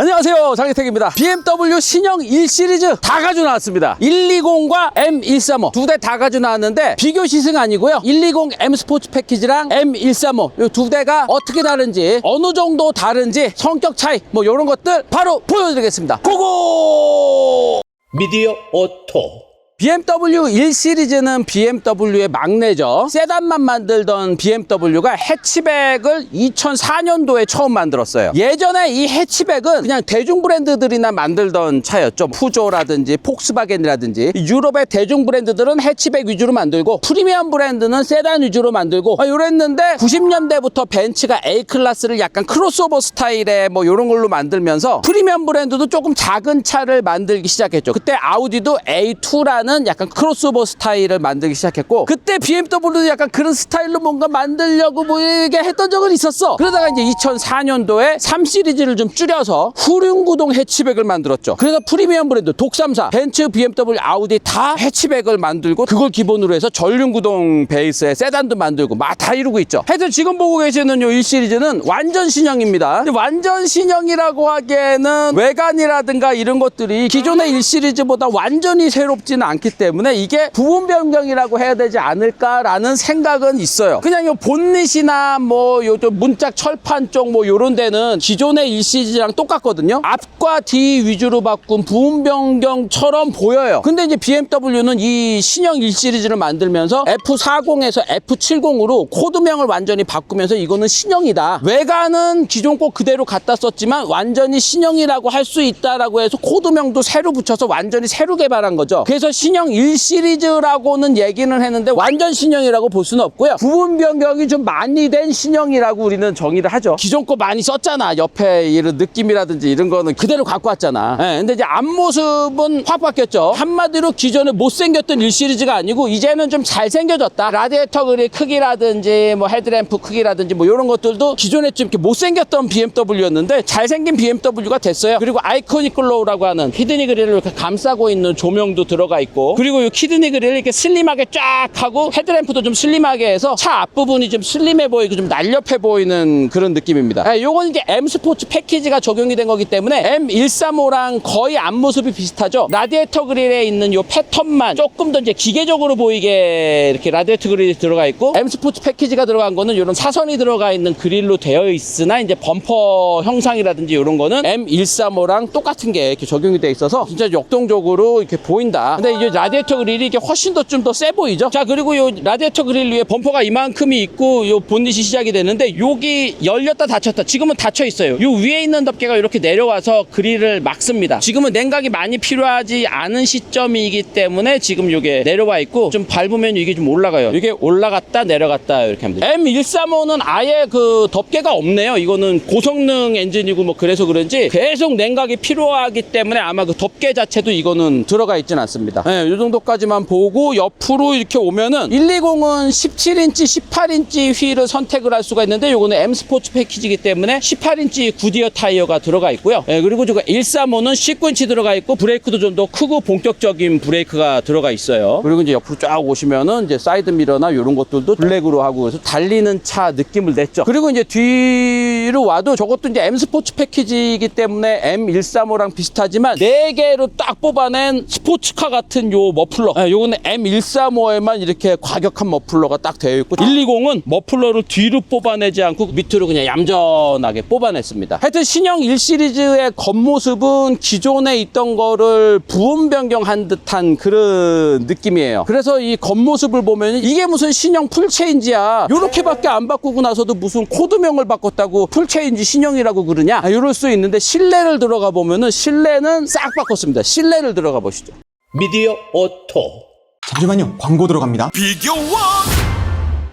안녕하세요, 장혜택입니다. BMW 신형 1시리즈 다 가지고 나왔습니다. 120과 M135 두 대 다 가지고 나왔는데 비교 시승 아니고요. 120 M 스포츠 패키지랑 M135 이 두 대가 어떻게 다른지, 어느 정도 다른지, 성격 차이 뭐 이런 것들 바로 보여드리겠습니다. 고고! 미디어 오토. BMW 1시리즈는 BMW의 막내죠. 세단만 만들던 BMW가 해치백을 2004년도에 처음 만들었어요. 예전에 이 해치백은 그냥 대중 브랜드들이나 만들던 차였죠. 푸조라든지 폭스바겐이라든지 유럽의 대중 브랜드들은 해치백 위주로 만들고 프리미엄 브랜드는 세단 위주로 만들고 이랬는데 90년대부터 벤츠가 A클래스를 약간 크로스오버 스타일의 뭐 이런 걸로 만들면서 프리미엄 브랜드도 조금 작은 차를 만들기 시작했죠. 그때 아우디도 A2라는 약간 크로스오버 스타일을 만들기 시작했고, 그때 BMW도 약간 그런 스타일로 뭔가 만들려고 뭐 이게 했던 적은 있었어. 그러다가 이제 2004년도에 3시리즈를 좀 줄여서 후륜구동 해치백을 만들었죠. 그래서 프리미엄 브랜드 독삼사 벤츠, BMW, 아우디 다 해치백을 만들고 그걸 기본으로 해서 전륜구동 베이스의 세단도 만들고 막 다 이루고 있죠. 하여튼 지금 보고 계시는 요 1시리즈는 완전 신형입니다. 완전 신형이라고 하기에는 외관이라든가 이런 것들이 기존의 1시리즈보다 완전히 새롭지는 않기 때문에 이게 부분 변경이라고 해야 되지 않을까라는 생각은 있어요. 그냥 요 본닛이나 뭐 요 문짝 철판 쪽 뭐 요런 데는 기존의 1시리즈랑 똑같거든요. 앞과 뒤 위주로 바꾼 부분 변경처럼 보여요. 근데 이제 BMW는 이 신형 1시리즈를 만들면서 F40에서 F70으로 코드명을 완전히 바꾸면서 이거는 신형이다. 외관은 기존 거 그대로 갖다 썼지만 완전히 신형이라고 할 수 있다라고 해서 코드명도 새로 붙여서 완전히 새로 개발한 거죠. 그래서 신형 1시리즈라고는 얘기는 했는데 완전 신형이라고 볼 수는 없고요. 부분 변경이 좀 많이 된 신형이라고 우리는 정의를 하죠. 기존 거 많이 썼잖아. 옆에 이런 느낌이라든지 이런 거는 그대로 갖고 왔잖아. 근데 이제 앞모습은 확 바뀌었죠. 한마디로 기존에 못생겼던 1시리즈가 아니고 이제는 좀 잘생겨졌다. 라디에이터 그릴 크기라든지 뭐 헤드램프 크기라든지 뭐 이런 것들도 기존에 좀 이렇게 못생겼던 BMW였는데 잘생긴 BMW가 됐어요. 그리고 아이코닉 글로우라고 하는 히드니 그릴을 이렇게 감싸고 있는 조명도 들어가 있고, 그리고 이 키드니 그릴을 이렇게 슬림하게 쫙 하고 헤드램프도 좀 슬림하게 해서 차 앞부분이 좀 슬림해 보이고 좀 날렵해 보이는 그런 느낌입니다. 요건 이제 M 스포츠 패키지가 적용이 된 거기 때문에 M135랑 거의 앞모습이 비슷하죠. 라디에이터 그릴에 있는 요 패턴만 조금 더 이제 기계적으로 보이게 이렇게 라디에이터 그릴이 들어가 있고, M 스포츠 패키지가 들어간 거는 이런 사선이 들어가 있는 그릴로 되어 있으나 이제 범퍼 형상이라든지 이런 거는 M135랑 똑같은 게 이렇게 적용이 돼 있어서 진짜 역동적으로 이렇게 보인다. 근데 이제 라디에이터 그릴이 이게 훨씬 더 좀 더 세 보이죠. 자, 그리고 요 라디에이터 그릴 위에 범퍼가 이만큼이 있고 요 본닛이 시작이 되는데 여기 열렸다 닫혔다. 지금은 닫혀 있어요. 요 위에 있는 덮개가 이렇게 내려와서 그릴을 막습니다. 지금은 냉각이 많이 필요하지 않은 시점이기 때문에 지금 요게 내려와 있고, 좀 밟으면 이게 좀 올라가요. 이게 올라갔다 내려갔다 이렇게 하면 돼요. M135는 아예 그 덮개가 없네요. 이거는 고성능 엔진이고 뭐 그래서 그런지 계속 냉각이 필요하기 때문에 아마 그 덮개 자체도 이거는 들어가 있진 않습니다. 이 정도까지만 보고 옆으로 이렇게 오면은 120은 17인치, 18인치 휠을 선택을 할 수가 있는데 요거는 M 스포츠 패키지이기 때문에 18인치 구디어 타이어가 들어가 있고요. 그리고 저거 135는 19인치 들어가 있고 브레이크도 좀 더 크고 본격적인 브레이크가 들어가 있어요. 그리고 이제 옆으로 쫙 오시면은 이제 사이드 미러나 이런 것들도 블랙으로 하고 그래서 달리는 차 느낌을 냈죠. 그리고 이제 뒤로 와도 저것도 이제 M 스포츠 패키지이기 때문에 M135랑 비슷하지만 4개로 딱 뽑아낸 스포츠카 같은 요 머플러, 요거는 M135에만 이렇게 과격한 머플러가 딱 되어 있고, 120은 머플러를 뒤로 뽑아내지 않고 밑으로 그냥 얌전하게 뽑아냈습니다. 하여튼 신형 1시리즈의 겉모습은 기존에 있던 거를 부분 변경한 듯한 그런 느낌이에요. 그래서 이 겉모습을 보면 이게 무슨 신형 풀체인지야, 요렇게밖에 안 바꾸고 나서도 무슨 코드명을 바꿨다고 풀체인지 신형이라고 그러냐, 이럴 수 있는데 실내를 들어가 보면은 실내는 싹 바꿨습니다. 실내를 들어가 보시죠. 미디어 오토. 잠시만요, 광고 들어갑니다. 비교와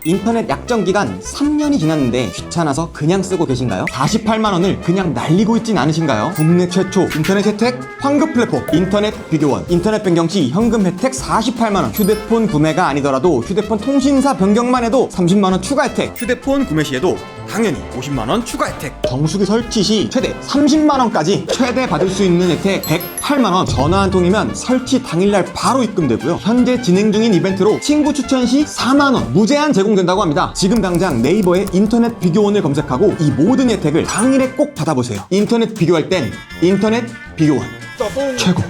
인터넷 약정 기간 3년이 지났는데 귀찮아서 그냥 쓰고 계신가요? 48만원을 그냥 날리고 있진 않으신가요? 국내 최초 인터넷 혜택 환급 플랫폼 인터넷 비교원. 인터넷 변경 시 현금 혜택 48만원. 휴대폰 구매가 아니더라도 휴대폰 통신사 변경만 해도 30만원 추가 혜택. 휴대폰 구매 시에도 당연히 50만원 추가 혜택. 정수기 설치 시 최대 30만원까지 최대 받을 수 있는 혜택 108만원. 전화 한 통이면 설치 당일날 바로 입금되고요. 현재 진행 중인 이벤트로 친구 추천 시 4만원 무제한 제공된다고 합니다. 지금 당장 네이버에 인터넷 비교원을 검색하고 이 모든 혜택을 당일에 꼭 받아보세요. 인터넷 비교할 땐 인터넷 비교원 최고.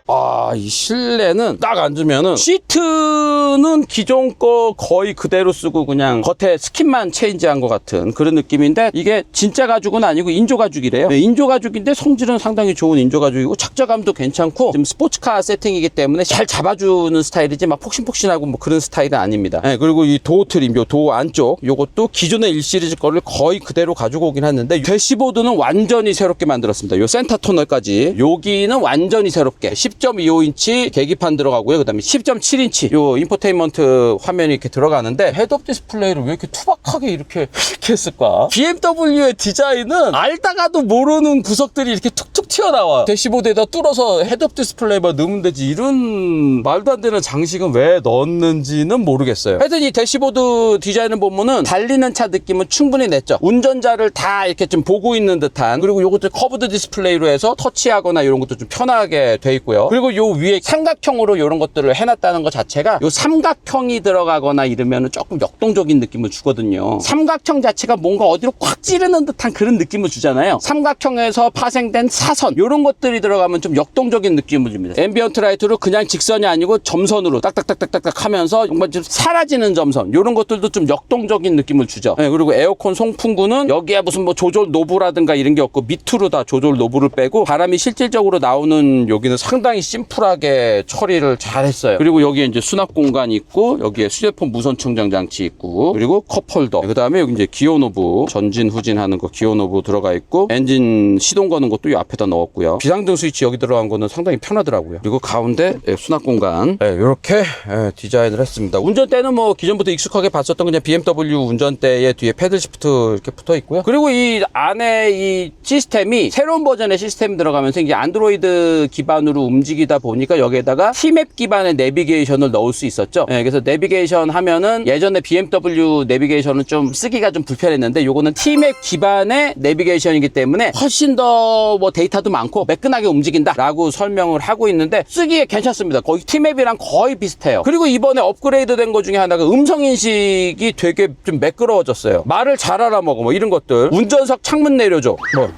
아, 이 실내는 딱 앉으면은 시트는 기존 거 거의 그대로 쓰고 그냥 겉에 스킨만 체인지한 것 같은 그런 느낌인데 이게 진짜 가죽은 아니고 인조 가죽이래요. 네, 인조 가죽인데 성질은 상당히 좋은 인조 가죽이고 착자감도 괜찮고 지금 스포츠카 세팅이기 때문에 잘 잡아주는 스타일이지 막 폭신폭신하고 뭐 그런 스타일은 아닙니다. 네, 그리고 이 도어 트림, 요 도어 안쪽 요것도 기존의 1 시리즈 거를 거의 그대로 가지고 오긴 했는데 대시보드는 완전히 새롭게 만들었습니다. 요 센터 터널까지 여기는 완전히 새롭게 10.25인치 계기판 들어가고요. 그 다음에 10.7인치 요 인포테인먼트 화면이 이렇게 들어가는데 헤드업 디스플레이를 왜 이렇게 투박하게 이렇게 했을까? BMW의 디자인은 알다가도 모르는 구석들이 이렇게 툭툭 튀어나와. 대시보드에다 뚫어서 헤드업 디스플레이만 넣으면 되지 이런 말도 안 되는 장식은 왜 넣었는지는 모르겠어요. 하여튼 이 대시보드 디자인을 보면은 달리는 차 느낌은 충분히 냈죠. 운전자를 다 이렇게 좀 보고 있는 듯한, 그리고 요것도 커브드 디스플레이로 해서 터치하거나 이런 것도 좀 편하게 돼 있고요. 그리고 요 위에 삼각형으로 이런 것들을 해놨다는 것 자체가 요 삼각형이 들어가거나 이러면 조금 역동적인 느낌을 주거든요. 삼각형 자체가 뭔가 어디로 꽉 찌르는 듯한 그런 느낌을 주잖아요. 삼각형에서 파생된 사선 이런 것들이 들어가면 좀 역동적인 느낌을 줍니다. 앰비언트 라이트로 그냥 직선이 아니고 점선으로 딱딱딱딱딱 하면서 정말 좀 사라지는 점선 이런 것들도 좀 역동적인 느낌을 주죠. 네, 그리고 에어컨 송풍구는 여기에 무슨 뭐 조절 노브라든가 이런 게 없고 밑으로 다 조절 노브를 빼고 바람이 실질적으로 나오는 여기는 상당히 심플하게 처리를 잘 했어요. 그리고 여기에 이제 수납 공간이 있고 여기에 휴대폰 무선 충전 장치 있고 그리고 컵홀더, 그 다음에 여기 이제 기어 노브 전진 후진 하는 거 기어 노브 들어가 있고 엔진 시동 거는 것도 이 앞에다 넣었고요. 비상등 스위치 여기 들어간 거는 상당히 편하더라고요. 그리고 가운데 수납 공간 이렇게 디자인을 했습니다. 운전대는 뭐 기존부터 익숙하게 봤었던 그냥 BMW 운전대의 뒤에 패들 시프트 이렇게 붙어 있고요. 그리고 이 안에 이 시스템이 새로운 버전의 시스템이 들어가면서 이제 안드로이드 기반으로 움직이다 보니까 여기에다가 T맵 기반의 내비게이션을 넣을 수 있었죠. 그래서 내비게이션 하면은 예전에 BMW 내비게이션은 좀 쓰기가 좀 불편했는데 요거는 T맵 기반의 내비게이션이기 때문에 훨씬 더 뭐 데이터도 많고 매끈하게 움직인다 라고 설명을 하고 있는데 쓰기에 괜찮습니다. 거의 T맵이랑 거의 비슷해요. 그리고 이번에 업그레이드 된 것 중에 하나가 음성인식이 되게 좀 매끄러워졌어요. 말을 잘 알아먹어 뭐 이런 것들. 운전석 창문 내려줘 뭐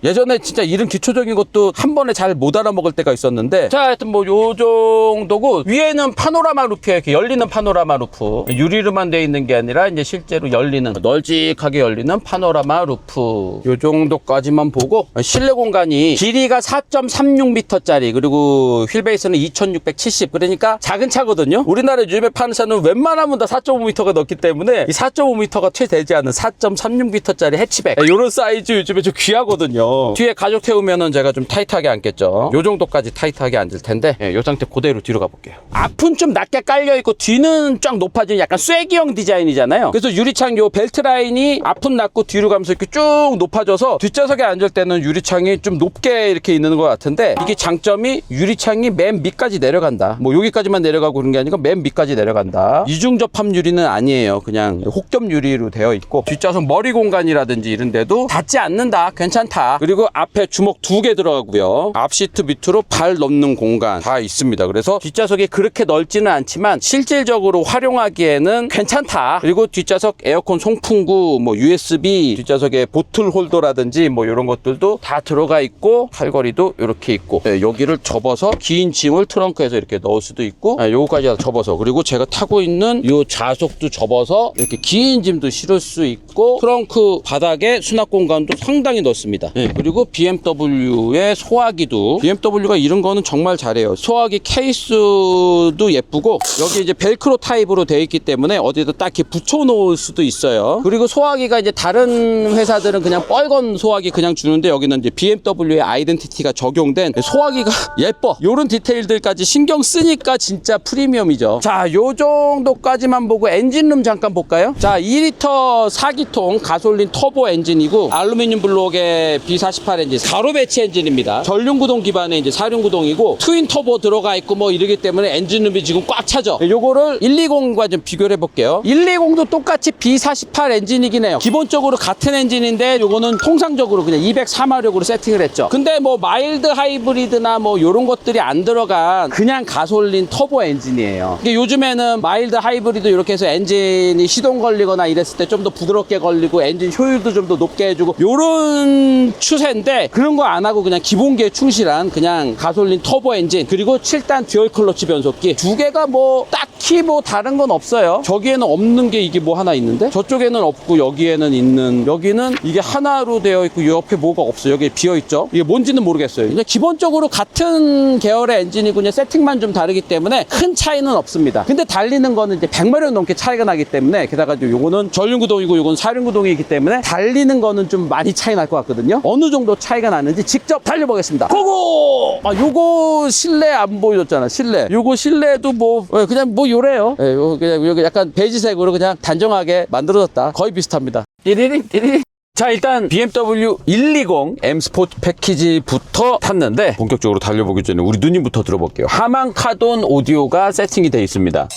예전에 진짜 이런 기초적인 것도 한 번에 잘 못 알아먹을 때가 있었는데, 자, 하여튼 뭐 요 정도고, 위에는 파노라마 루프에 이렇게 열리는 파노라마 루프. 유리로만 되어 있는 게 아니라 이제 실제로 열리는, 널찍하게 열리는 파노라마 루프. 요 정도까지만 보고, 실내 공간이 길이가 4.36m짜리, 그리고 휠베이스는 2670. 그러니까 작은 차거든요. 우리나라 요즘에 파는 차는 웬만하면 다 4.5m가 넘기 때문에 이 4.5m가 채 되지 않은 4.36m짜리 해치백. 요런 사이즈 요즘에 좀 귀하거든요. 뒤에 가죽 태우면은 제가 좀 타이트하게 앉겠죠. 요 정도까지 타이트하게 앉을 텐데, 요 상태 그대로 뒤로 가볼게요. 앞은 좀 낮게 깔려있고 뒤는 쫙 높아진 약간 쐐기형 디자인이잖아요. 그래서 유리창 요 벨트 라인이 앞은 낮고 뒤로 가면서 이렇게 쭉 높아져서 뒷좌석에 앉을 때는 유리창이 좀 높게 이렇게 있는 것 같은데, 이게 장점이 유리창이 맨 밑까지 내려간다. 뭐 여기까지만 내려가고 그런 게 아니고 맨 밑까지 내려간다. 이중접합 유리는 아니에요. 그냥 혹점 유리로 되어 있고, 뒷좌석 머리 공간이라든지 이런 데도 닿지 않는다. 괜찮다. 그리고 앞에 주먹 2개 들어가고요. 앞 시트 밑으로 발 넣는 공간 다 있습니다. 그래서 뒷좌석이 그렇게 넓지는 않지만 실질적으로 활용하기에는 괜찮다. 그리고 뒷좌석 에어컨 송풍구, 뭐 USB, 뒷좌석에 보틀 홀더라든지 뭐 이런 것들도 다 들어가 있고, 팔걸이도 이렇게 있고, 여기를 접어서 긴 짐을 트렁크에서 이렇게 넣을 수도 있고, 요거까지 다 접어서, 그리고 제가 타고 있는 요 좌석도 접어서 이렇게 긴 짐도 실을 수 있고, 트렁크 바닥에 수납 공간도 상당히 넓습니다. 그리고 BMW의 소화기도, BMW가 이런 거는 정말 잘해요. 소화기 케이스도 예쁘고, 여기 이제 벨크로 타입으로 되어 있기 때문에 어디다 딱 이렇게 붙여 놓을 수도 있어요. 그리고 소화기가 이제 다른 회사들은 그냥 뻘건 소화기 그냥 주는데, 여기는 이제 BMW의 아이덴티티가 적용된 소화기가 예뻐. 요런 디테일들까지 신경 쓰니까 진짜 프리미엄이죠. 자, 요 정도까지만 보고 엔진룸 잠깐 볼까요? 자, 2리터 4기통 가솔린 터보 엔진이고, 알루미늄 블록에 비슷한 B48 엔진 가로 배치 엔진입니다. 전륜구동 기반의 이제 사륜구동이고 트윈 터보 들어가 있고 뭐 이러기 때문에 엔진룸이 지금 꽉 차죠. 요거를 120과 좀 비교를 해볼게요. 120도 똑같이 B48 엔진이긴 해요. 기본적으로 같은 엔진인데 요거는 통상적으로 그냥 204마력으로 세팅을 했죠. 근데 뭐 마일드 하이브리드나 뭐 요런 것들이 안 들어간 그냥 가솔린 터보 엔진이에요. 이게 요즘에는 마일드 하이브리드 이렇게 해서 엔진이 시동 걸리거나 이랬을 때 좀 더 부드럽게 걸리고 엔진 효율도 좀 더 높게 해주고 요런 추세인데 그런 거 안 하고 그냥 기본기에 충실한 그냥 가솔린 터보 엔진 그리고 7단 듀얼 클러치 변속기 두 개가 뭐 딱히 뭐 다른 건 없어요. 저기에는 없는 게 이게 뭐 하나 있는데 저쪽에는 없고 여기에는 있는 여기는 이게 하나로 되어 있고 옆에 뭐가 없어요. 여기 비어 있죠. 이게 뭔지는 모르겠어요. 그냥 기본적으로 같은 계열의 엔진이고 그냥 세팅만 좀 다르기 때문에 큰 차이는 없습니다. 근데 달리는 거는 이제 100마력 넘게 차이가 나기 때문에 게다가 요거는 전륜구동이고 요건 사륜구동이기 때문에 달리는 거는 좀 많이 차이 날 것 같거든요. 어느 정도 차이가 나는지 직접 달려보겠습니다. 고고! 아, 요거 실내 안 보여줬잖아. 실내. 요거 실내도 뭐 그냥 뭐 요래요. 예, 요 그냥 요게 약간 베이지색으로 그냥 단정하게 만들어졌다. 거의 비슷합니다. 띠리링 띠리링. 자, 일단 BMW 120 M 스포츠 패키지부터 탔는데 본격적으로 달려보기 전에 우리 누님부터 들어볼게요. 하만 카돈 오디오가 세팅이 되어 있습니다.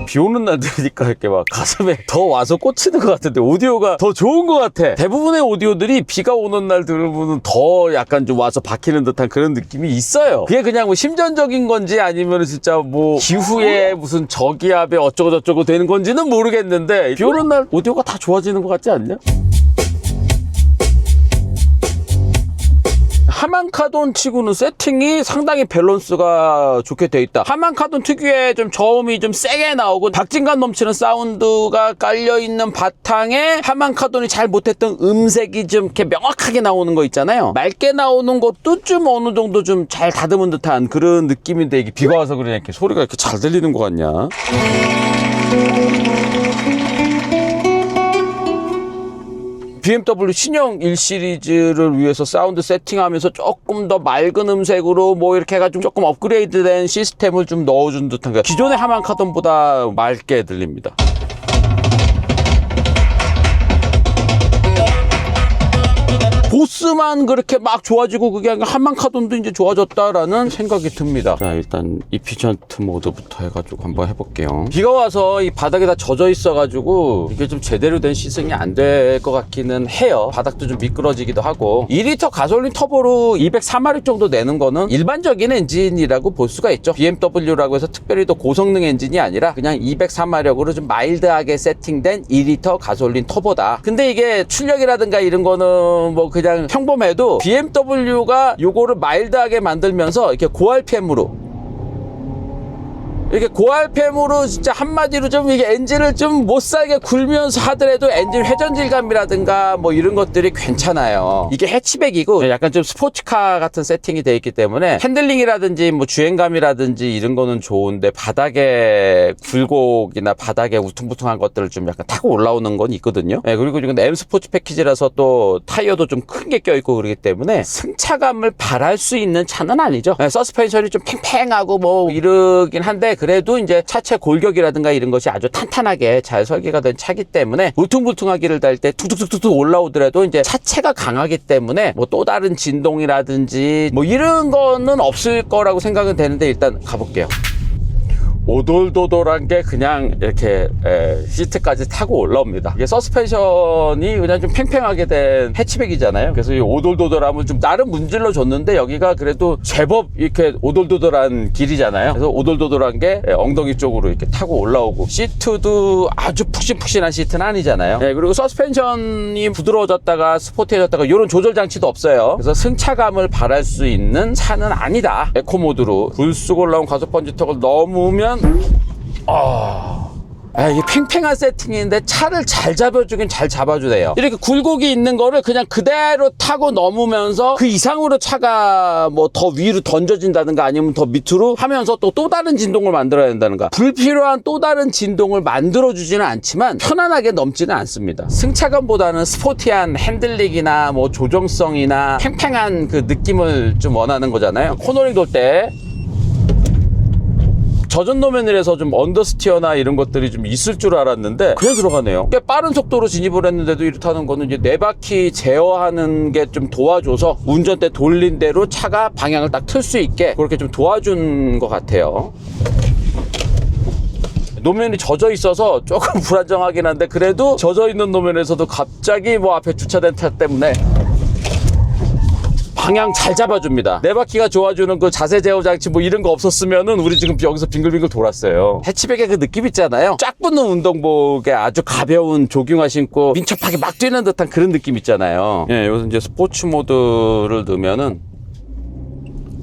비 오는 날 들으니까 이렇게 막 가슴에 더 와서 꽂히는 것 같은데 오디오가 더 좋은 것 같아. 대부분의 오디오들이 비가 오는 날 들으면 더 약간 좀 와서 박히는 듯한 그런 느낌이 있어요. 그게 그냥 뭐 심전적인 건지 아니면 진짜 뭐 기후에 무슨 저기압에 어쩌고 저쩌고 되는 건지는 모르겠는데 비 오는 날 오디오가 다 좋아지는 것 같지 않냐? 하만카돈 치고는 세팅이 상당히 밸런스가 좋게 돼 있다. 하만카돈 특유의 좀 저음이 좀 세게 나오고 박진감 넘치는 사운드가 깔려있는 바탕에 하만카돈이 잘 못했던 음색이 좀 이렇게 명확하게 나오는 거 있잖아요. 맑게 나오는 것도 좀 어느 정도 좀 잘 다듬은 듯한 그런 느낌인데 이게 비가 와서 그러냐 이렇게 소리가 이렇게 잘 들리는 것 같냐? BMW 신형 1시리즈를 위해서 사운드 세팅하면서 조금 더 맑은 음색으로 뭐 이렇게 해가지고 조금 업그레이드된 시스템을 좀 넣어준 듯한 게 기존의 하만카돈보다 맑게 들립니다. 보스만 그렇게 막 좋아지고 그게 아니라 하만카돈도 이제 좋아졌다라는 생각이 듭니다. 자, 일단 이피션트 모드부터 해가지고 한번 해볼게요. 비가 와서 이 바닥에 다 젖어 있어가지고 이게 좀 제대로 된 시승이 안 될 것 같기는 해요. 바닥도 좀 미끄러지기도 하고 2리터 가솔린 터보로 204마력 정도 내는 거는 일반적인 엔진이라고 볼 수가 있죠. BMW라고 해서 특별히 더 고성능 엔진이 아니라 그냥 204마력으로 좀 마일드하게 세팅된 2리터 가솔린 터보다. 근데 이게 출력이라든가 이런 거는 뭐 그냥 평범해도 BMW가 요거를 마일드하게 만들면서 이렇게 고RPM으로 진짜 한마디로 좀 이게 엔진을 좀 못살게 굴면서 하더라도 엔진 회전 질감이라든가 뭐 이런 것들이 괜찮아요. 이게 해치백이고 약간 좀 스포츠카 같은 세팅이 돼 있기 때문에 핸들링이라든지 뭐 주행감이라든지 이런 거는 좋은데 바닥에 굴곡이나 바닥에 우퉁부퉁한 것들을 좀 약간 타고 올라오는 건 있거든요. 네, 그리고 이건 M 스포츠 패키지라서 또 타이어도 좀 큰 게 껴있고 그러기 때문에 승차감을 바랄 수 있는 차는 아니죠. 네, 서스펜션이 좀 팽팽하고 뭐 이러긴 한데 그래도 이제 차체 골격이라든가 이런 것이 아주 탄탄하게 잘 설계가 된 차기 때문에 울퉁불퉁하기를 달 때 툭툭툭툭 올라오더라도 이제 차체가 강하기 때문에 뭐 또 다른 진동이라든지 뭐 이런 거는 없을 거라고 생각은 되는데 일단 가볼게요. 오돌도돌한 게 그냥 이렇게 시트까지 타고 올라옵니다. 이게 서스펜션이 그냥 좀 팽팽하게 된 해치백이잖아요. 그래서 이 오돌도돌함을 좀 나름 문질러 줬는데 여기가 그래도 제법 이렇게 오돌도돌한 길이잖아요. 그래서 오돌도돌한 게 엉덩이 쪽으로 이렇게 타고 올라오고 시트도 아주 푹신푹신한 시트는 아니잖아요. 네, 그리고 서스펜션이 부드러워졌다가 스포티해졌다가 이런 조절 장치도 없어요. 그래서 승차감을 바랄 수 있는 차는 아니다. 에코 모드로 불쑥 올라온 가속 번지턱을 넘으면 이게 팽팽한 세팅인데 차를 잘 잡아주긴 잘 잡아주네요. 이렇게 굴곡이 있는 거를 그냥 그대로 타고 넘으면서 그 이상으로 차가 뭐 더 위로 던져진다든가 아니면 더 밑으로 하면서 또 다른 진동을 만들어야 된다든가 불필요한 또 다른 진동을 만들어주지는 않지만 편안하게 넘지는 않습니다. 승차감보다는 스포티한 핸들링이나 뭐 조정성이나 팽팽한 그 느낌을 좀 원하는 거잖아요. 코너링 돌 때 젖은 노면이라서 좀 언더스티어나 이런 것들이 좀 있을 줄 알았는데 그냥 들어가네요. 꽤 빠른 속도로 진입을 했는데도 이렇다는 거는 이제 네 바퀴 제어하는 게 좀 도와줘서 운전대 돌린 대로 차가 방향을 딱 틀 수 있게 그렇게 좀 도와준 것 같아요. 노면이 젖어 있어서 조금 불안정하긴 한데 그래도 젖어 있는 노면에서도 갑자기 뭐 앞에 주차된 차 때문에 방향 잘 잡아줍니다. 네 바퀴가 좋아주는 그 자세 제어 장치 뭐 이런 거 없었으면은 우리 지금 여기서 빙글빙글 돌았어요. 해치백의 그 느낌 있잖아요. 쫙 붙는 운동복에 아주 가벼운 조깅화 신고 민첩하게 막 뛰는 듯한 그런 느낌 있잖아요. 예, 여기서 이제 스포츠 모드를 넣으면은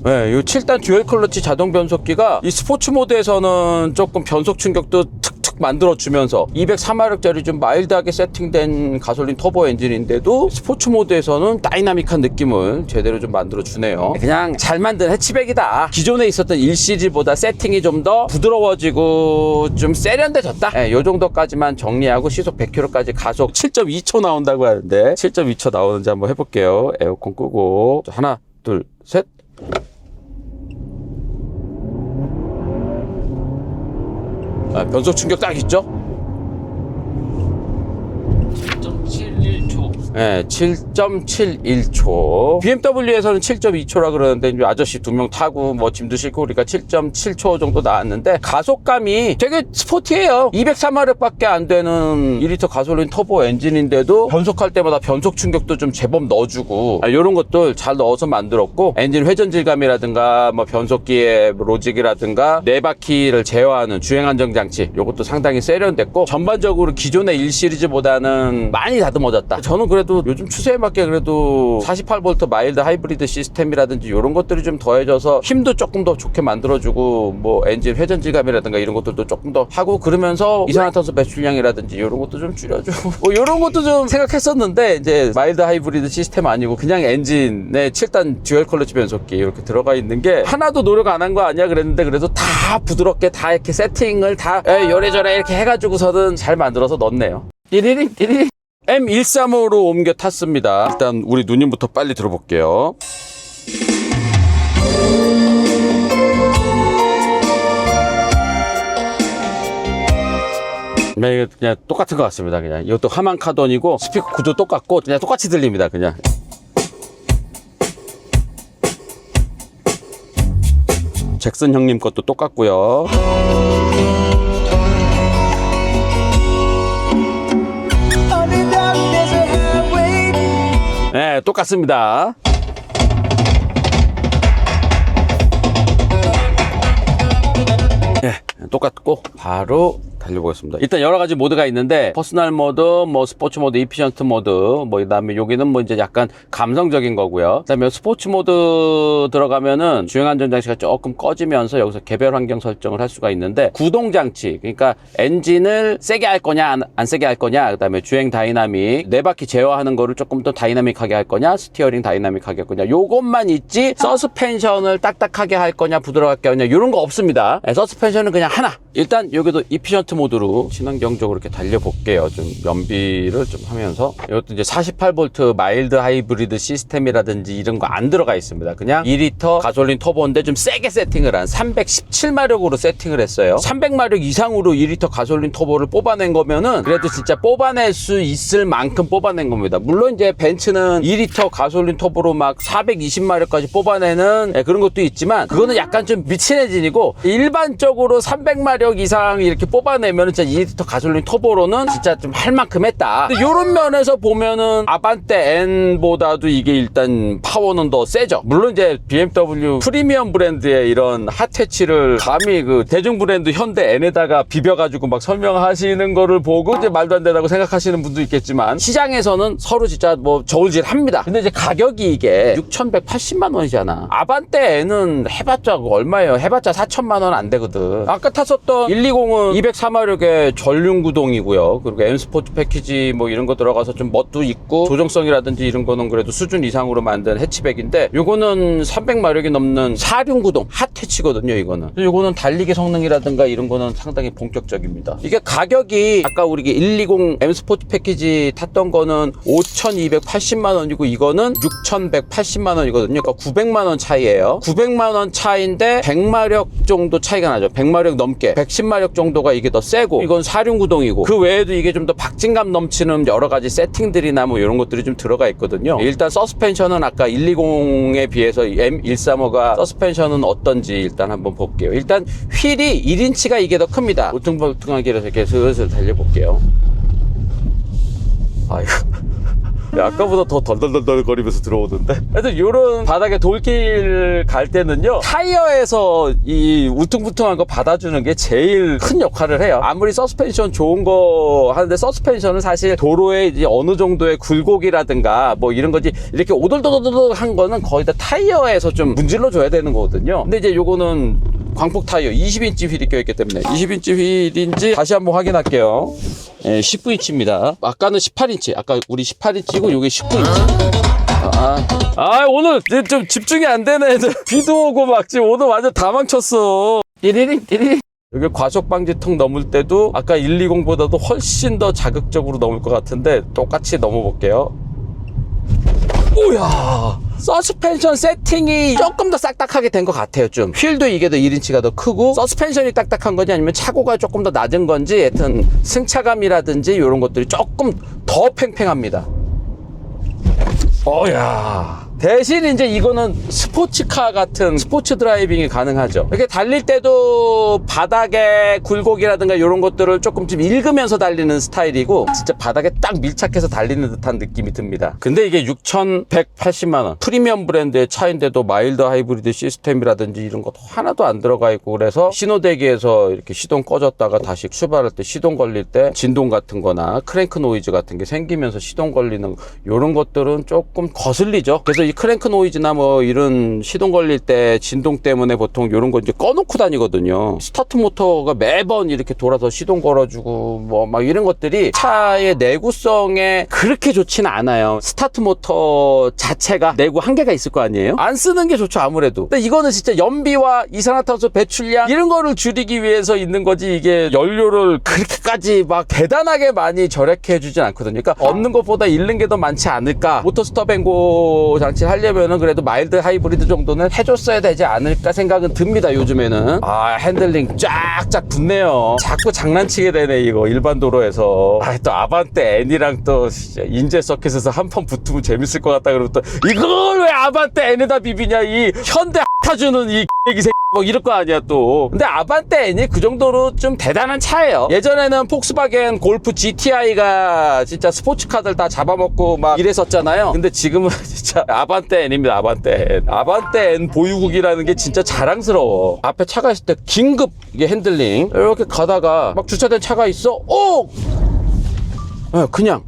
네, 이 7단 듀얼 클러치 자동 변속기가 이 스포츠 모드에서는 조금 변속 충격도 툭툭 만들어주면서 204마력짜리 좀 마일드하게 세팅된 가솔린 터보 엔진인데도 스포츠 모드에서는 다이나믹한 느낌을 제대로 좀 만들어주네요. 그냥 잘 만든 해치백이다. 기존에 있었던 1시리즈보다 세팅이 좀 더 부드러워지고 좀 세련돼졌다. 네, 이 정도까지만 정리하고 시속 100km까지 가속 7.2초 나온다고 하는데 7.2초 나오는지 한번 해볼게요. 에어컨 끄고 하나 둘 셋. 변속 충격 딱 있죠? 7.71초. 네, 7.71초. BMW에서는 7.2초라 그러는데 이제 아저씨 2명 타고 뭐 짐도 싣고 그러니까 7.7초 정도 나왔는데 가속감이 되게 스포티해요. 204마력밖에 안 되는 2리터 가솔린 터보 엔진인데도 변속할 때마다 변속 충격도 좀 제법 넣어주고 이런 것들 잘 넣어서 만들었고 엔진 회전 질감이라든가 뭐 변속기의 로직이라든가 네 바퀴를 제어하는 주행 안정 장치 이것도 상당히 세련됐고 전반적으로 기존의 1시리즈보다는 많이 다듬어졌다. 저는 그래도 요즘 추세에 맞게 그래도 48V 마일드 하이브리드 시스템이라든지 이런 것들이 좀 더해져서 힘도 조금 더 좋게 만들어주고 뭐 엔진 회전 질감이라든가 이런 것들도 조금 더 하고 그러면서 이산화탄소 배출량이라든지 이런 것도 좀 줄여주고 뭐 이런 것도 좀 생각했었는데 이제 마일드 하이브리드 시스템 아니고 그냥 엔진에 7단 듀얼 클러치 변속기 이렇게 들어가 있는 게 하나도 노력 안 한 거 아니야 그랬는데 그래도 다 부드럽게 다 이렇게 세팅을 다 요래저래 이렇게 해가지고서는 잘 만들어서 넣었네요. 띠리링 띠리링. M135로 옮겨 탔습니다. 일단 우리 누님부터 빨리 들어볼게요. 네, 이거 그냥 똑같은 것 같습니다. 그냥 이것도 하만 카돈이고 스피커 구조 똑같고 그냥 똑같이 들립니다. 그냥. 잭슨 형님 것도 똑같고요. 네, 똑같습니다. 네, 똑같고 바로 달려보겠습니다. 일단 여러 가지 모드가 있는데 퍼스널 모드, 뭐 스포츠 모드, 이피션트 모드, 뭐 그다음에 여기는 뭐 이제 약간 감성적인 거고요. 그다음에 스포츠 모드 들어가면은 주행 안전 장치가 조금 꺼지면서 여기서 개별 환경 설정을 할 수가 있는데 구동 장치, 그러니까 엔진을 세게 할 거냐 안 세게 할 거냐, 그다음에 주행 다이나믹, 네 바퀴 제어하는 거를 조금 더 다이나믹하게 할 거냐, 스티어링 다이나믹하게 할 거냐, 요것만 있지 서스펜션을 딱딱하게 할 거냐 부드럽게 할 거냐 이런 거 없습니다. 서스펜션은 그냥 하나. 일단 여기도 이피션트 모드로 친환경적으로 이렇게 달려볼게요. 좀 연비를 좀 하면서 이것도 이제 48V 마일드 하이브리드 시스템이라든지 이런 거 안 들어가 있습니다. 그냥 2리터 가솔린 터보인데 좀 세게 세팅을 한 317마력으로 세팅을 했어요. 300마력 이상으로 2리터 가솔린 터보를 뽑아낸 거면은 그래도 진짜 뽑아낼 수 있을 만큼 뽑아낸 겁니다. 물론 이제 벤츠는 2리터 가솔린 터보로 막 420마력까지 뽑아내는 그런 것도 있지만 그거는 약간 좀 미친 엔진이고 일반적으로 300마력 이상 이렇게 뽑아내면 진짜 2리터 가솔린 터보로는 진짜 좀 할 만큼 했다. 근데 요런 면에서 보면은 아반떼 N보다도 이게 일단 파워는 더 세죠. 물론 이제 BMW 프리미엄 브랜드의 이런 핫해치를 감히 그 대중 브랜드 현대 N에다가 비벼가지고 막 설명하시는 거를 보고 이제 말도 안 된다고 생각하시는 분도 있겠지만 시장에서는 서로 진짜 뭐 저울질 합니다. 근데 이제 가격이 이게 6,180만 원이잖아. 아반떼 N은 해봤자 얼마예요? 해봤자 4천만 원 안 되거든. 아까 탔었던 120은 4마력의 전륜 구동이고요. 그리고 M 스포츠 패키지 뭐 이런 거 들어가서 좀 멋도 있고 조정성이라든지 이런 거는 그래도 수준 이상으로 만든 해치백인데, 요거는 300마력이 넘는 4륜 구동 핫 해치거든요. 이거는 요거는 달리기 성능이라든가 이런 거는 상당히 본격적입니다. 이게 가격이 아까 우리 120 M 스포츠 패키지 탔던 거는 5,280만 원이고 이거는 6,180만 원이거든요. 그러니까 900만 원 차이예요. 900만 원 차이인데 100마력 정도 차이가 나죠. 100마력 넘게 110마력 정도가 이게 더 세고, 이건 4륜 구동이고, 그 외에도 이게 좀 더 박진감 넘치는 여러 가지 세팅들이나 뭐 이런 것들이 좀 들어가 있거든요. 일단 서스펜션은 아까 120에 비해서 M135가 서스펜션은 어떤지 일단 한번 볼게요. 일단 휠이 1인치가 이게 더 큽니다. 울퉁불퉁하게 이렇게 슬슬 달려볼게요. 아이고. 아까보다 더 덜덜덜 거리면서 들어오던데. 하여튼 요런 바닥에 돌길 갈 때는요, 타이어에서 이 울퉁불퉁한 거 받아주는 게 제일 큰 역할을 해요. 아무리 서스펜션 좋은 거 하는데, 서스펜션은 사실 도로에 이제 어느 정도의 굴곡이라든가 뭐 이런 거지, 이렇게 오돌도돌도돌 한 거는 거의 다 타이어에서 좀 문질러 줘야 되는 거거든요. 근데 이제 요거는 광폭 타이어 20인치 휠이 껴있기 때문에 20인치 휠인지 다시 한번 확인할게요. 예, 19인치입니다. 아까는 18인치. 아까 우리 18인치고 요게 19인치. 오늘 좀 집중이 안 되네. 비도 오고 막 지금 오늘 완전 다 망쳤어. 띠리링 띠리링. 여기 과속 방지턱 넘을 때도 아까 120보다도 훨씬 더 자극적으로 넘을 것 같은데 똑같이 넘어볼게요. 오야, 서스펜션 세팅이 조금 더 딱딱하게 된 것 같아요. 좀 휠도 이게 더 1인치가 더 크고, 서스펜션이 딱딱한 건지 아니면 차고가 조금 더 낮은 건지, 하여튼 승차감이라든지 이런 것들이 조금 더 팽팽합니다. 어야, 대신 이제 이거는 스포츠카 같은 스포츠 드라이빙이 가능하죠. 이렇게 달릴 때도 바닥에 굴곡이라든가 이런 것들을 조금 좀 읽으면서 달리는 스타일이고, 진짜 바닥에 딱 밀착해서 달리는 듯한 느낌이 듭니다. 근데 이게 6,180만 원 프리미엄 브랜드의 차인데도 마일드 하이브리드 시스템이라든지 이런 것도 하나도 안 들어가 있고, 그래서 신호대기에서 이렇게 시동 꺼졌다가 다시 출발할 때 시동 걸릴 때 진동 같은 거나 크랭크 노이즈 같은 게 생기면서 시동 걸리는 이런 것들은 조금 거슬리죠. 그래서 이 크랭크 노이즈나 뭐 이런 시동 걸릴 때 진동 때문에 보통 이런 거 이제 꺼놓고 다니거든요. 스타트 모터가 매번 이렇게 돌아서 시동 걸어주고 뭐 막 이런 것들이 차의 내구성에 그렇게 좋지는 않아요. 스타트 모터 자체가 내구 한계가 있을 거 아니에요? 안 쓰는 게 좋죠, 아무래도. 근데 이거는 진짜 연비와 이산화탄소 배출량 이런 거를 줄이기 위해서 있는 거지, 이게 연료를 그렇게까지 막 대단하게 많이 절약해 주진 않거든요. 그러니까 얻는 것보다 잃는 게 더 많지 않을까. 모터 스톱 앤고 장치를 하려면은 그래도 마일드 하이브리드 정도는 해줬어야 되지 않을까 생각은 듭니다, 요즘에는. 핸들링 쫙쫙 붙네요. 자꾸 장난치게 되네, 이거 일반 도로에서. 또 아반떼 N이랑 또 인제 서킷에서 한 번 붙으면 재밌을 것 같다 그러면 또 이걸 왜 아반떼 N에다 비비냐, 이 현대 타주는 이 X기 새끼 뭐 이럴 거 아니야 또. 근데 아반떼 N이 그 정도로 좀 대단한 차예요. 예전에는 폭스바겐 골프 GTI가 진짜 스포츠카들 다 잡아먹고 막 이랬었잖아요. 근데 지금은 진짜 아반떼 N입니다. 아반떼 N. 아반떼 N 보유국이라는 게 진짜 자랑스러워. 앞에 차가 있을 때 긴급 이게 핸들링 이렇게 가다가 막 주차된 차가 있어. 그냥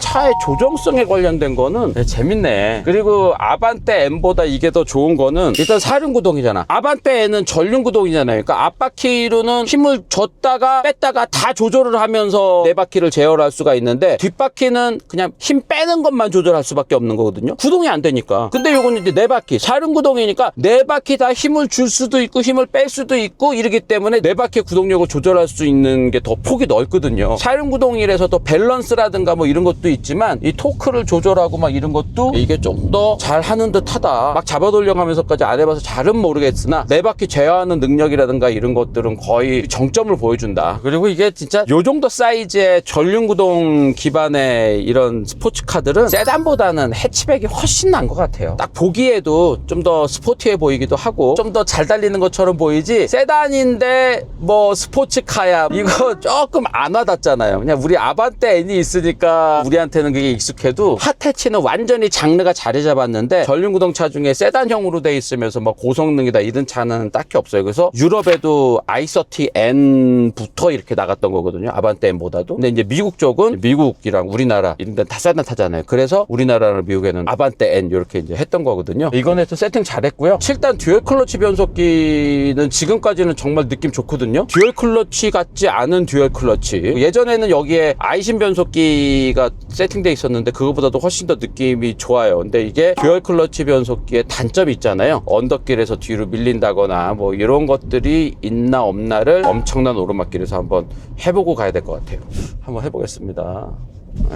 차의 조정성에 관련된 거는 재밌네. 그리고 아반떼 N보다 이게 더 좋은 거는 일단 4륜 구동이잖아. 아반떼 N은 전륜 구동이잖아요. 그러니까 앞바퀴로는 힘을 줬다가 뺐다가 다 조절을 하면서 네 바퀴를 제어할 수가 있는데, 뒷바퀴는 그냥 힘 빼는 것만 조절할 수밖에 없는 거거든요. 구동이 안 되니까. 근데 요거는 이제 네 바퀴 4륜 구동이니까 네 바퀴 다 힘을 줄 수도 있고 힘을 뺄 수도 있고 이러기 때문에 네 바퀴의 구동력을 조절할 수 있는 게 더 폭이 넓거든요. 4륜 구동이라서 또 밸런스라든가 뭐 이런 것도 있지만, 이 토크를 조절하고 막 이런 것도 이게 좀 더 잘하는 듯하다. 막 잡아 돌려가면서까지 안 해봐서 잘은 모르겠으나 네 바퀴 제어하는 능력이라든가 이런 것들은 거의 정점을 보여준다. 그리고 이게 진짜 요 정도 사이즈의 전륜구동 기반의 이런 스포츠카들은 세단보다는 해치백이 훨씬 나은 것 같아요. 딱 보기에도 좀 더 스포티해 보이기도 하고 좀 더 잘 달리는 것처럼 보이지, 세단인데 뭐 스포츠카야 이거 조금 안 와닿잖아요. 그냥 우리 아반떼 N이 있으니 있으니까 우리한테는 그게 익숙해도 핫해치는 완전히 장르가 자리 잡았는데 전륜구동차 중에 세단형으로 돼 있으면서 뭐 고성능이다 이런 차는 딱히 없어요. 그래서 유럽에도 i30N부터 이렇게 나갔던 거거든요. 아반떼 N보다도. 근데 이제 미국 쪽은 미국이랑 우리나라 이런 데는 다 세단 타잖아요. 그래서 우리나라랑 미국에는 아반떼 N 이렇게 이제 했던 거거든요. 이거는 하여튼 세팅 잘했고요. 7단 듀얼 클러치 변속기는 지금까지는 정말 느낌 좋거든요. 듀얼 클러치 같지 않은 듀얼 클러치. 예전에는 여기에 아이신 변속기가 세팅돼 있었는데 그거보다도 훨씬 더 느낌이 좋아요. 근데 이게 듀얼 클러치 변속기의 단점이 있잖아요. 언덕길에서 뒤로 밀린다거나 뭐 이런 것들이 있나 없나를 엄청난 오르막길에서 한번 해보고 가야 될 것 같아요. 한번 해보겠습니다.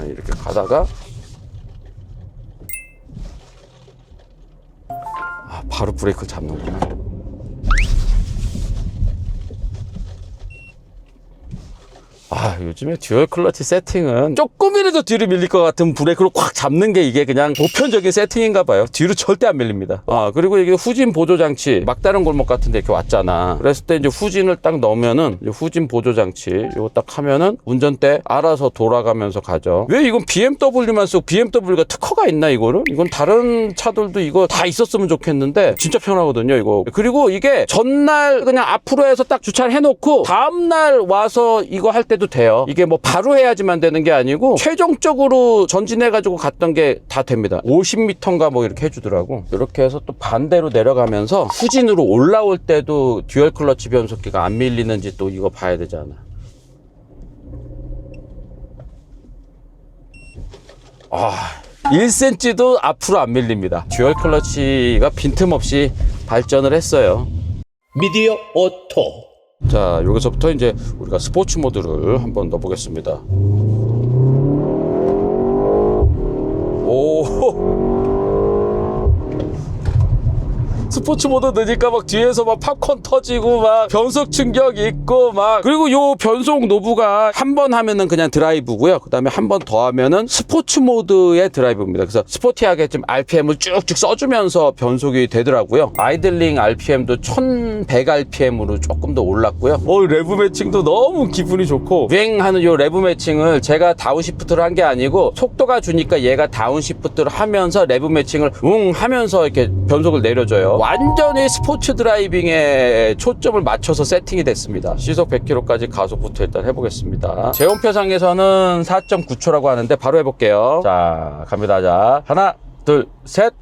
이렇게 가다가 바로 브레이크를 잡는구나. 요즘에 듀얼 클러치 세팅은 조금이라도 뒤로 밀릴 것 같은 브레이크를 꽉 잡는 게 이게 그냥 보편적인 세팅인가 봐요. 뒤로 절대 안 밀립니다. 그리고 이게 후진 보조 장치, 막다른 골목 같은 데 이렇게 왔잖아. 그랬을 때 이제 후진을 딱 넣으면은 후진 보조 장치 이거 딱 하면은 운전대 알아서 돌아가면서 가죠. 왜 이건 BMW만 쓰고 BMW가 특허가 있나 이거는? 이건 다른 차들도 이거 다 있었으면 좋겠는데 진짜 편하거든요 이거. 그리고 이게 전날 그냥 앞으로 해서 딱 주차를 해놓고 다음날 와서 이거 할 때도 돼요. 이게 뭐 바로 해야지만 되는 게 아니고 최종적으로 전진해가지고 갔던 게 다 됩니다. 50m인가 뭐 이렇게 해주더라고. 이렇게 해서 또 반대로 내려가면서 후진으로 올라올 때도 듀얼 클러치 변속기가 안 밀리는지 또 이거 봐야 되잖아. 1cm도 앞으로 안 밀립니다. 듀얼 클러치가 빈틈없이 발전을 했어요. 미디어 오토. 자, 여기서부터 이제 우리가 스포츠 모드를 한번 넣어보겠습니다. 오, 스포츠 모드 넣으니까 막 뒤에서 막 팝콘 터지고 막 변속 충격 있고 막. 그리고 요 변속 노브가 한 번 하면은 그냥 드라이브고요. 그 다음에 한 번 더 하면은 스포츠 모드의 드라이브입니다. 그래서 스포티하게 좀 RPM을 쭉쭉 써주면서 변속이 되더라고요. 아이들링 RPM도 1100rpm으로 조금 더 올랐고요. 레브 매칭도 너무 기분이 좋고, 유행하는 요 레브 매칭을 제가 다운시프트를 한 게 아니고 속도가 주니까 얘가 다운시프트를 하면서 레브 매칭을 하면서 이렇게 변속을 내려줘요. 완전히 스포츠 드라이빙에 초점을 맞춰서 세팅이 됐습니다. 시속 100km까지 가속부터 일단 해보겠습니다. 제온표상에서는 4.9초라고 하는데 바로 해볼게요. 자, 갑니다. 자, 하나, 둘, 셋.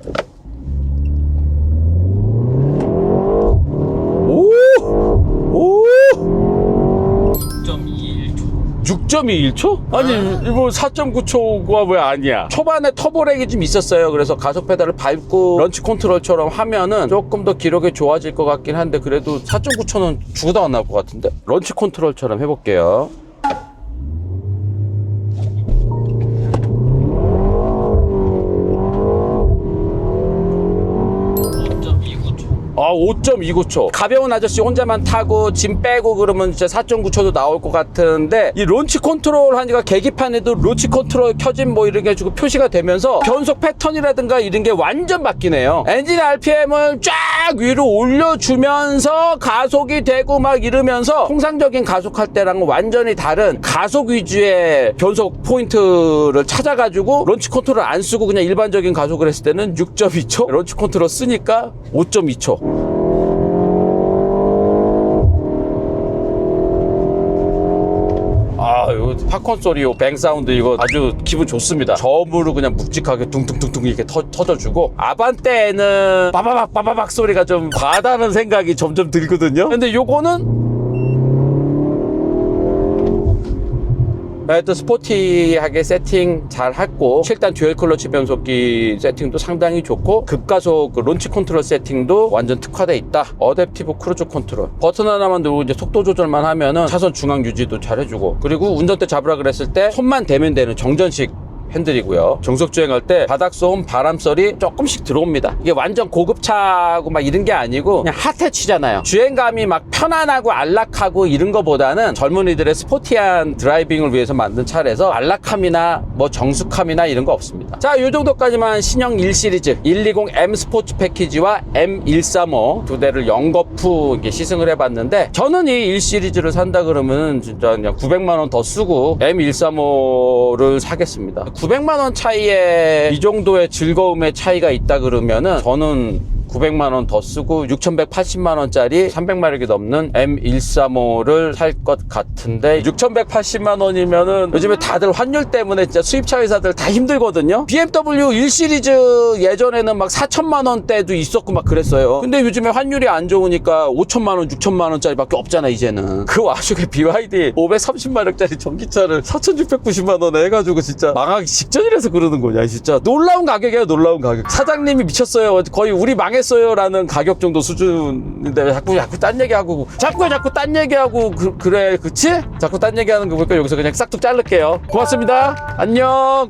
오! 6.21초? 아니, 이거 4.9초가 왜 아니야? 초반에 터보렉이 좀 있었어요. 그래서 가속 페달을 밟고 런치 컨트롤처럼 하면은 조금 더 기록이 좋아질 것 같긴 한데, 그래도 4.9초는 죽어도 안 나올 것 같은데? 런치 컨트롤처럼 해볼게요. 5.29초. 가벼운 아저씨 혼자만 타고 짐 빼고 그러면 진짜 4.9초도 나올 것 같은데, 이 론치 컨트롤 하니까 계기판에도 론치 컨트롤 켜짐 뭐 이런 게 해주고 표시가 되면서 변속 패턴이라든가 이런 게 완전 바뀌네요. 엔진 RPM을 쫙 위로 올려주면서 가속이 되고 막 이러면서 통상적인 가속할 때랑은 완전히 다른 가속 위주의 변속 포인트를 찾아가지고 론치 컨트롤 안 쓰고 그냥 일반적인 가속을 했을 때는 6.2초, 론치 컨트롤 쓰니까 5.2초. 이거 팝콘 소리, 뱅 사운드 이거 아주 기분 좋습니다. 저음으로 그냥 묵직하게 둥둥둥둥 이렇게 터져주고, 아반떼는 빠바박 소리가 좀 과하다는 생각이 점점 들거든요. 근데 요거는 하여튼 스포티하게 세팅 잘 했고, 7단 듀얼 클러치 변속기 세팅도 상당히 좋고, 급가속 론치 컨트롤 세팅도 완전 특화돼 있다. 어댑티브 크루즈 컨트롤 버튼 하나만 누르고 이제 속도 조절만 하면은 차선 중앙 유지도 잘 해주고, 그리고 운전대 잡으라 그랬을 때 손만 대면 되는 정전식 핸들이고요. 정속 주행할 때 바닥소음, 바람소리 조금씩 들어옵니다. 이게 완전 고급차고 막 이런 게 아니고 그냥 핫해치잖아요. 주행감이 막 편안하고 안락하고 이런 거보다는 젊은이들의 스포티한 드라이빙을 위해서 만든 차라서 안락함이나 뭐 정숙함이나 이런 거 없습니다. 자, 요 정도까지만 신형 1시리즈 120M 스포츠 패키지와 M135 두 대를 연거푸 이렇게 시승을 해봤는데, 저는 이 1시리즈를 산다 그러면 진짜 그냥 900만 원 더 쓰고 M135를 사겠습니다. 900만 원 차이에 이 정도의 즐거움의 차이가 있다 그러면은 저는 900만 원 더 쓰고 6,180만 원짜리 300마력이 넘는 M135를 살 것 같은데, 6,180만 원이면은 요즘에 다들 환율 때문에 진짜 수입차 회사들 다 힘들거든요. BMW 1시리즈 예전에는 막 4천만 원대도 있었고 막 그랬어요. 근데 요즘에 환율이 안 좋으니까 5천만 원, 6천만 원짜리밖에 없잖아 이제는. 그 와중에 BYD 530마력짜리 전기차를 4,690만 원에 해가지고 진짜 망하기 직전이라서 그러는 거냐. 진짜 놀라운 가격이에요. 놀라운 가격. 사장님이 미쳤어요. 거의 우리 망했어요 라는 가격 정도 수준인데 자꾸 딴 얘기하고 자꾸 딴 얘기하고 그래 그치? 자꾸 딴 얘기하는 거 보니까 여기서 그냥 싹둑 자를게요. 고맙습니다. 안녕.